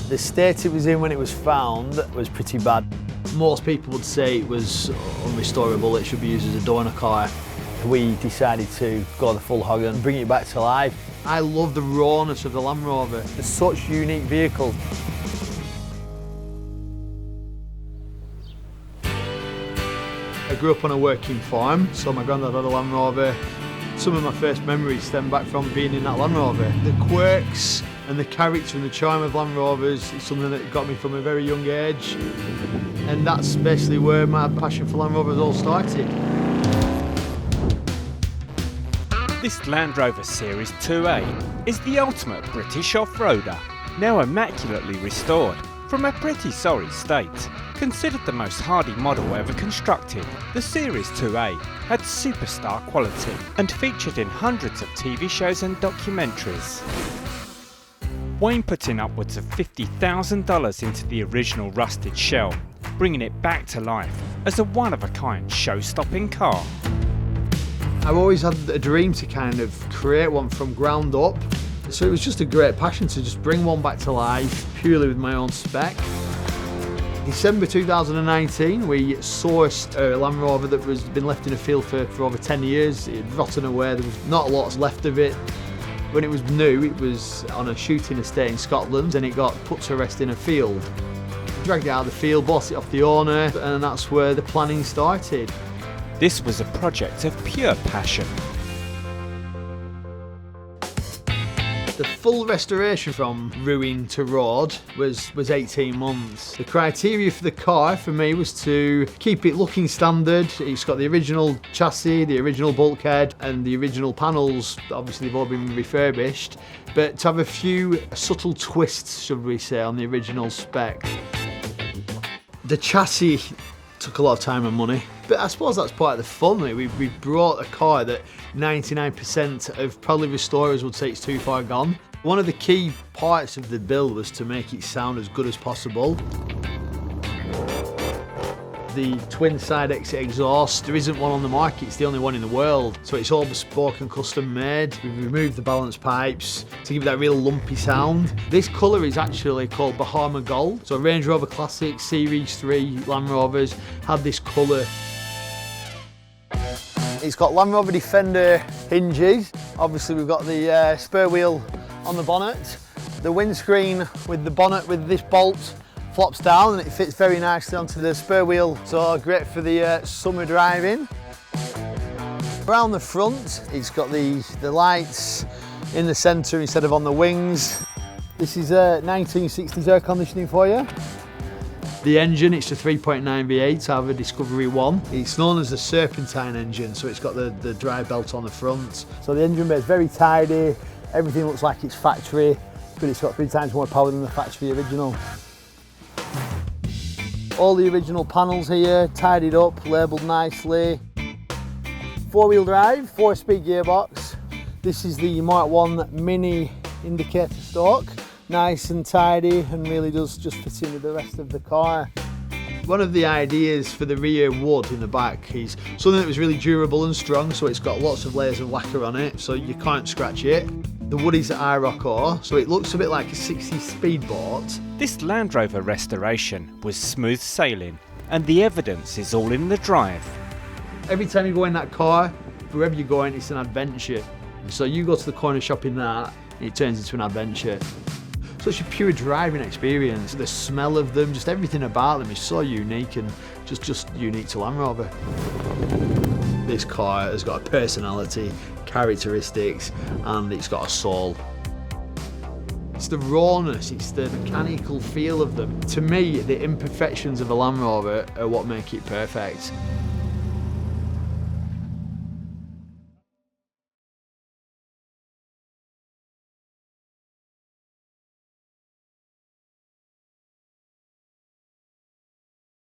The state it was in when it was found was pretty bad. Most people would say it was unrestorable, it should be used as a donor car. We decided to go the full hog and bring it back to life. I love the rawness of the Land Rover. It's such a unique vehicle. I grew up on a working farm, so my granddad had a Land Rover. Some of my first memories stem back from being in that Land Rover. The quirks and the character and the charm of Land Rovers is something that got me from a very young age. And that's basically where my passion for Land Rovers all started. This Land Rover Series IIA is the ultimate British off-roader, now immaculately restored from a pretty sorry state. Considered the most hardy model ever constructed, the Series IIA had superstar quality and featured in hundreds of TV shows and documentaries. Wayne put in upwards of $50,000 into the original rusted shell, bringing it back to life as a one-of-a-kind show-stopping car. I've always had a dream to kind of create one from ground up, so it was just a great passion to just bring one back to life purely with my own spec. December 2019, we sourced a Land Rover that was been left in a field for over 10 years. It had rotten away, there was not a lot left of it. When it was new, it was on a shooting estate in Scotland and it got put to rest in a field. Dragged it out of the field, bought it off the owner, and that's where the planning started. This was a project of pure passion. The full restoration from ruin to road was 18 months. The criteria for the car for me was to keep it looking standard. It's got the original chassis, the original bulkhead and the original panels. Obviously they've all been refurbished, but to have a few subtle twists, should we say, on the original spec. The chassis took a lot of time and money, but I suppose that's part of the fun. We brought a car that 99% of probably restorers would say it's too far gone. One of the key parts of the build was to make it sound as good as possible. The twin side exit exhaust, there isn't one on the market, it's the only one in the world. So it's all bespoke and custom made. We've removed the balance pipes to give that real lumpy sound. This colour is actually called Bahama Gold. So Range Rover Classic Series 3 Land Rovers had this colour. It's got Land Rover Defender hinges. Obviously we've got the spare wheel on the bonnet. The windscreen with the bonnet with this bolt flops down and it fits very nicely onto the spare wheel, so great for the summer driving. Around the front it's got the lights in the centre instead of on the wings. This is 1960s air conditioning for you. The engine, it's a 3.9 V8 out of a Discovery 1. It's known as the Serpentine engine, so it's got the drive belt on the front. So the engine bay is very tidy, everything looks like it's factory, but it's got 3 times more power than the factory original. All the original panels here, tidied up, labelled nicely. 4-wheel drive, 4-speed gearbox. This is the Mark 1 Mini indicator stalk. Nice and tidy and really does just fit in with the rest of the car. One of the ideas for the rear wood in the back is something that was really durable and strong, so it's got lots of layers of lacquer on it, so you can't scratch it. The wood is IROC, so it looks a bit like a 60s speedboat. This Land Rover restoration was smooth sailing, and the evidence is all in the drive. Every time you go in that car, wherever you're going, it's an adventure. So you go to the corner shop in that, and it turns into an adventure. Such a pure driving experience. The smell of them, just everything about them is so unique and just unique to Land Rover. This car has got a personality, characteristics, and it's got a soul. It's the rawness, it's the mechanical feel of them. To me, the imperfections of a Land Rover are what make it perfect.